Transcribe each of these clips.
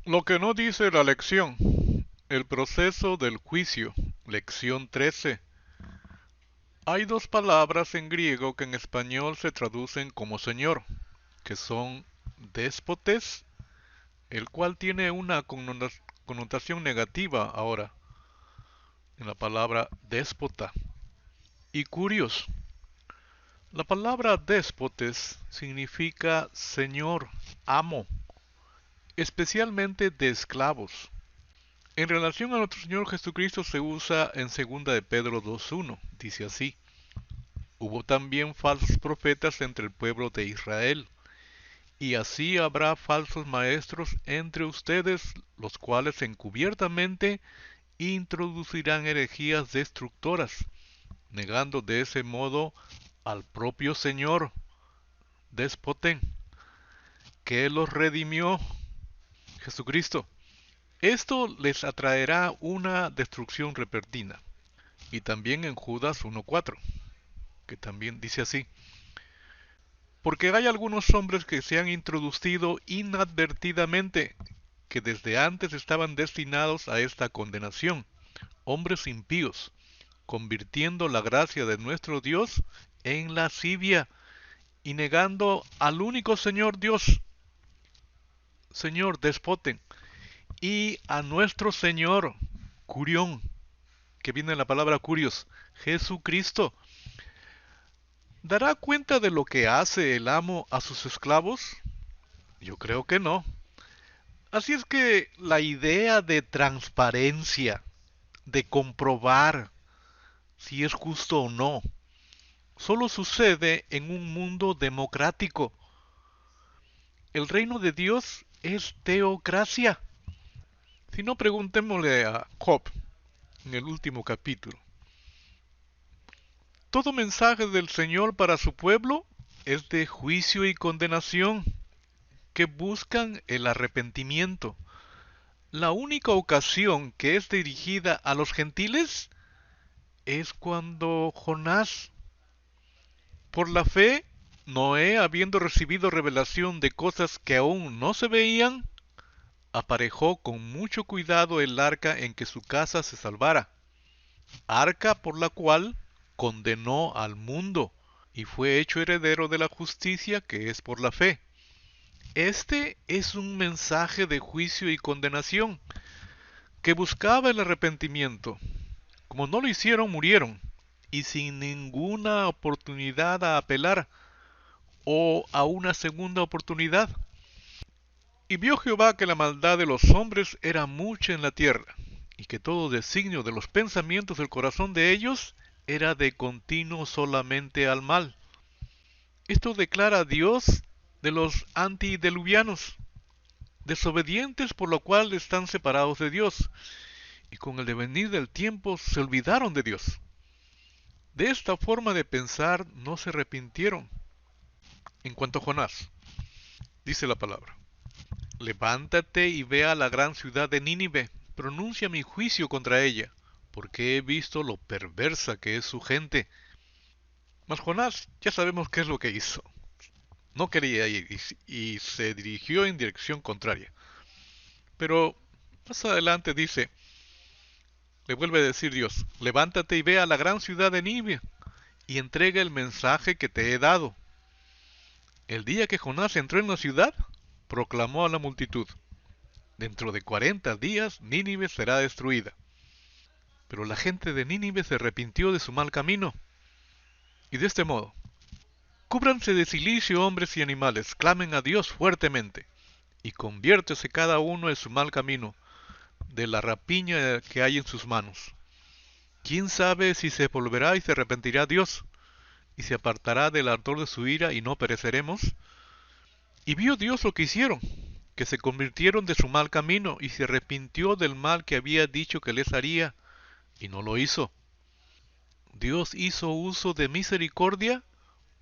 Lo que no dice la lección. El proceso del juicio. Lección 13. Hay dos palabras en griego que en español se traducen como Señor, que son déspotes, el cual tiene una connotación negativa ahora en la palabra déspota, y curios. La palabra déspotes significa Señor, amo, especialmente de esclavos. En relación a nuestro Señor Jesucristo se usa en 2 de Pedro 2.1. Dice así: Hubo también falsos profetas entre el pueblo de Israel, y así habrá falsos maestros entre ustedes, los cuales encubiertamente introducirán herejías destructoras, negando de ese modo al propio Señor, despoten, que los redimió, Jesucristo. Esto les atraerá una destrucción repentina. Y también en Judas 1.4, que también dice así: Porque hay algunos hombres que se han introducido inadvertidamente, que desde antes estaban destinados a esta condenación, hombres impíos, convirtiendo la gracia de nuestro Dios en lascivia y negando al único Señor Dios, Señor despoten, y a nuestro Señor, Curión, que viene de la palabra curios, Jesucristo. ¿Dará cuenta de lo que hace el amo a sus esclavos? Yo creo que no. Así es que la idea de transparencia, de comprobar si es justo o no, solo sucede en un mundo democrático. El reino de Dios es teocracia. Si no, preguntémosle a Job en el último capítulo. Todo mensaje del Señor para su pueblo es de juicio y condenación, que buscan el arrepentimiento. La única ocasión que es dirigida a los gentiles es cuando Jonás, por la fe, Noé, habiendo recibido revelación de cosas que aún no se veían, aparejó con mucho cuidado el arca en que su casa se salvara, arca por la cual condenó al mundo y fue hecho heredero de la justicia que es por la fe. Este es un mensaje de juicio y condenación que buscaba el arrepentimiento. Como no lo hicieron, murieron, y sin ninguna oportunidad a apelar o a una segunda oportunidad. Y vio Jehová que la maldad de los hombres era mucha en la tierra, y que todo designio de los pensamientos del corazón de ellos era de continuo solamente al mal. Esto declara a Dios de los antidiluvianos, desobedientes, por lo cual están separados de Dios, y con el devenir del tiempo se olvidaron de Dios. De esta forma de pensar no se arrepintieron. En cuanto a Jonás, dice la palabra: Levántate y ve a la gran ciudad de Nínive, pronuncia mi juicio contra ella, porque he visto lo perversa que es su gente. Mas Jonás ya sabemos qué es lo que hizo. No quería ir y se dirigió en dirección contraria. Pero más adelante dice, le vuelve a decir Dios: Levántate y ve a la gran ciudad de Nínive y entrega el mensaje que te he dado. El día que Jonás entró en la ciudad, proclamó a la multitud: Dentro de 40 días Nínive será destruida. Pero la gente de Nínive se arrepintió de su mal camino. Y de este modo, cúbranse de silicio hombres y animales, clamen a Dios fuertemente, y conviértese cada uno en su mal camino, de la rapiña que hay en sus manos. ¿Quién sabe si se volverá y se arrepentirá Dios, y se apartará del ardor de su ira y no pereceremos? Y vio Dios lo que hicieron, que se convirtieron de su mal camino, y se arrepintió del mal que había dicho que les haría, y no lo hizo. Dios hizo uso de misericordia,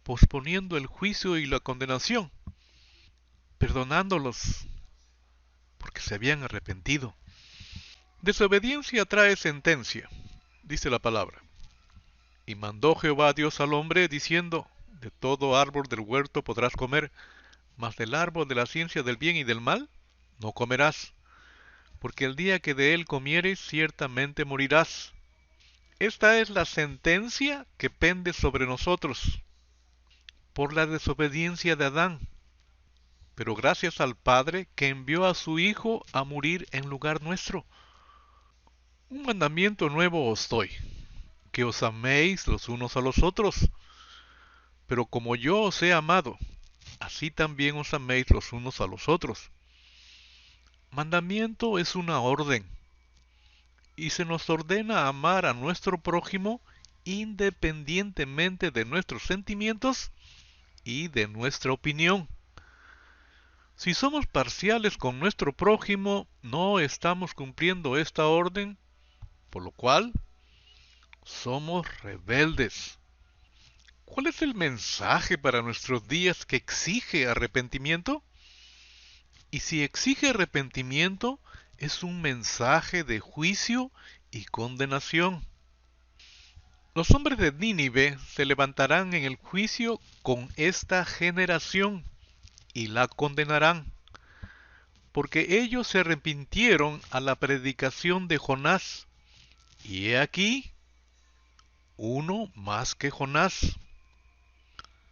posponiendo el juicio y la condenación, perdonándolos, porque se habían arrepentido. Desobediencia trae sentencia, dice la palabra. Y mandó Jehová Dios al hombre, diciendo: De todo árbol del huerto podrás comer, mas del árbol de la ciencia del bien y del mal no comerás, porque el día que de él comieres ciertamente morirás. Esta es la sentencia que pende sobre nosotros, por la desobediencia de Adán, pero gracias al Padre que envió a su Hijo a morir en lugar nuestro. Un mandamiento nuevo os doy, que os améis los unos a los otros, pero como yo os he amado, así también os améis los unos a los otros. Mandamiento es una orden, y se nos ordena amar a nuestro prójimo independientemente de nuestros sentimientos y de nuestra opinión. Si somos parciales con nuestro prójimo, no estamos cumpliendo esta orden, por lo cual somos rebeldes. ¿Cuál es el mensaje para nuestros días que exige arrepentimiento? Y si exige arrepentimiento, es un mensaje de juicio y condenación. Los hombres de Nínive se levantarán en el juicio con esta generación y la condenarán, porque ellos se arrepintieron a la predicación de Jonás, y he aquí uno más que Jonás.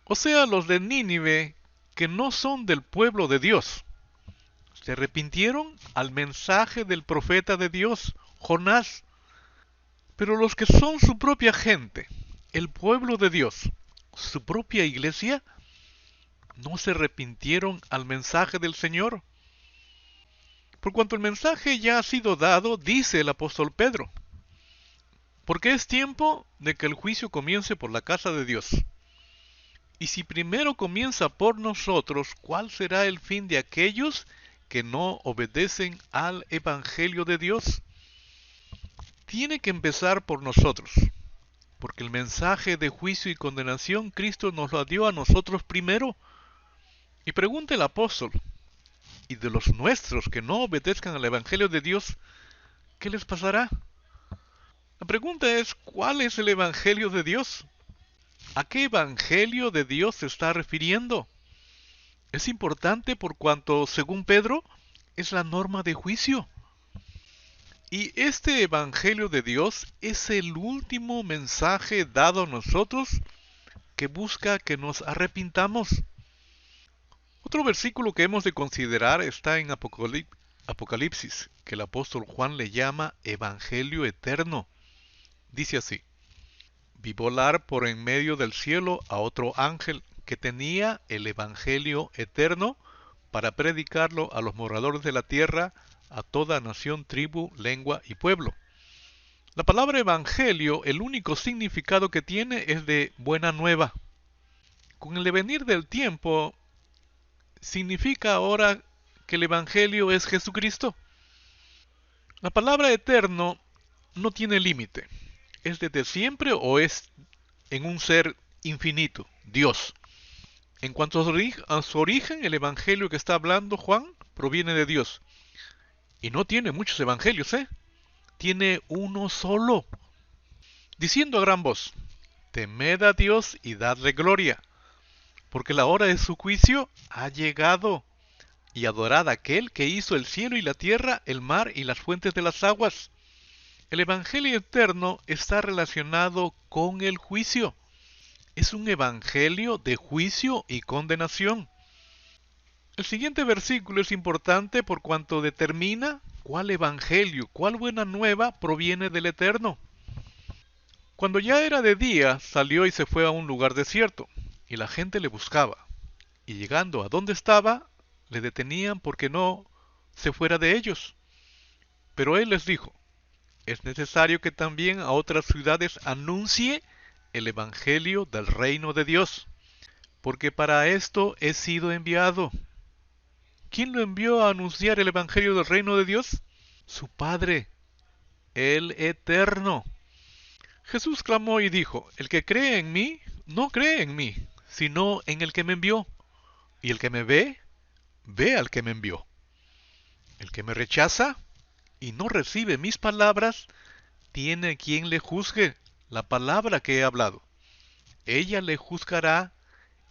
O sea, los de Nínive, que no son del pueblo de Dios, se arrepintieron al mensaje del profeta de Dios, Jonás. Pero los que son su propia gente, el pueblo de Dios, su propia iglesia, no se arrepintieron al mensaje del Señor. Por cuanto el mensaje ya ha sido dado, dice el apóstol Pedro, porque es tiempo de que el juicio comience por la casa de Dios. Y si primero comienza por nosotros, ¿cuál será el fin de aquellos que no obedecen al Evangelio de Dios? Tiene que empezar por nosotros, porque el mensaje de juicio y condenación Cristo nos lo dio a nosotros primero. Y pregunta el apóstol, ¿y de los nuestros que no obedezcan al Evangelio de Dios, qué les pasará? La pregunta es, ¿cuál es el Evangelio de Dios? ¿A qué Evangelio de Dios se está refiriendo? Es importante por cuanto, según Pedro, es la norma de juicio. Y este Evangelio de Dios es el último mensaje dado a nosotros que busca que nos arrepintamos. Otro versículo que hemos de considerar está en Apocalipsis, que el apóstol Juan le llama Evangelio eterno. Dice así: vi volar por en medio del cielo a otro ángel que tenía el Evangelio eterno para predicarlo a los moradores de la tierra, a toda nación, tribu, lengua y pueblo. La palabra evangelio, el único significado que tiene es de buena nueva. Con el devenir del tiempo, significa ahora que el evangelio es Jesucristo. La palabra eterno no tiene límite. ¿Es desde siempre o es en un ser infinito, Dios? En cuanto a su origen, el evangelio que está hablando Juan proviene de Dios. Y no tiene muchos evangelios, ¿eh? Tiene uno solo, diciendo a gran voz: temed a Dios y dadle gloria, porque la hora de su juicio ha llegado, y adorad a aquel que hizo el cielo y la tierra, el mar y las fuentes de las aguas. El evangelio eterno está relacionado con el juicio. Es un evangelio de juicio y condenación. El siguiente versículo es importante por cuanto determina cuál evangelio, cuál buena nueva proviene del Eterno. Cuando ya era de día, salió y se fue a un lugar desierto, y la gente le buscaba. Y llegando a donde estaba, le detenían porque no se fuera de ellos. Pero él les dijo: es necesario que también a otras ciudades anuncie el evangelio del reino de Dios, porque para esto he sido enviado. ¿Quién lo envió a anunciar el evangelio del reino de Dios? Su Padre, el Eterno. Jesús clamó y dijo: el que cree en mí, no cree en mí, sino en el que me envió. Y el que me ve, ve al que me envió. El que me rechaza y no recibe mis palabras, tiene quien le juzgue la palabra que he hablado. Ella le juzgará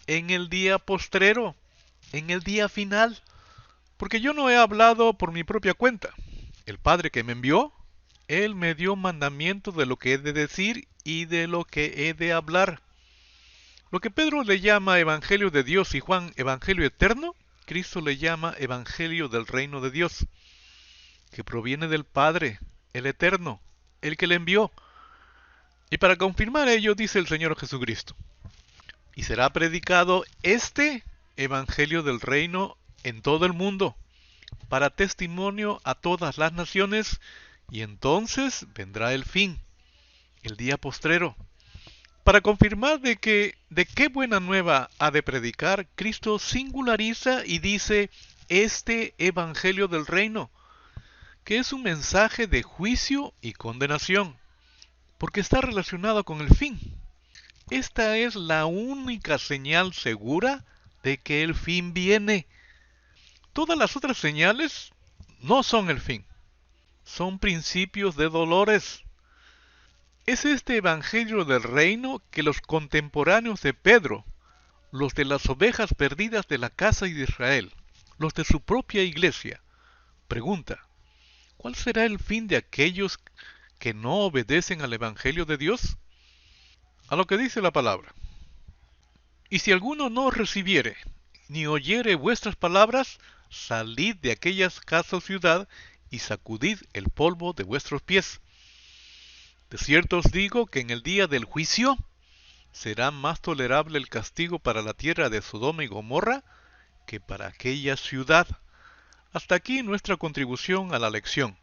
en el día postrero, en el día final, porque yo no he hablado por mi propia cuenta. El Padre que me envió, Él me dio mandamiento de lo que he de decir y de lo que he de hablar. Lo que Pedro le llama Evangelio de Dios y Juan Evangelio eterno, Cristo le llama Evangelio del reino de Dios, que proviene del Padre, el eterno, el que le envió. Y para confirmar ello dice el Señor Jesucristo, y será predicado este Evangelio del reino en todo el mundo, para testimonio a todas las naciones, y entonces vendrá el fin, el día postrero. Para confirmar de qué buena nueva ha de predicar, Cristo singulariza y dice este Evangelio del reino, que es un mensaje de juicio y condenación, porque está relacionado con el fin. Esta es la única señal segura de que el fin viene. Todas las otras señales no son el fin, son principios de dolores. Es este Evangelio del reino que los contemporáneos de Pedro, los de las ovejas perdidas de la casa de Israel, los de su propia iglesia, pregunta, ¿cuál será el fin de aquellos que no obedecen al Evangelio de Dios? A lo que dice la palabra. Y si alguno no os recibiere, ni oyere vuestras palabras, salid de aquellas casa o ciudad, y sacudid el polvo de vuestros pies. De cierto os digo que en el día del juicio será más tolerable el castigo para la tierra de Sodoma y Gomorra que para aquella ciudad. Hasta aquí nuestra contribución a la lección.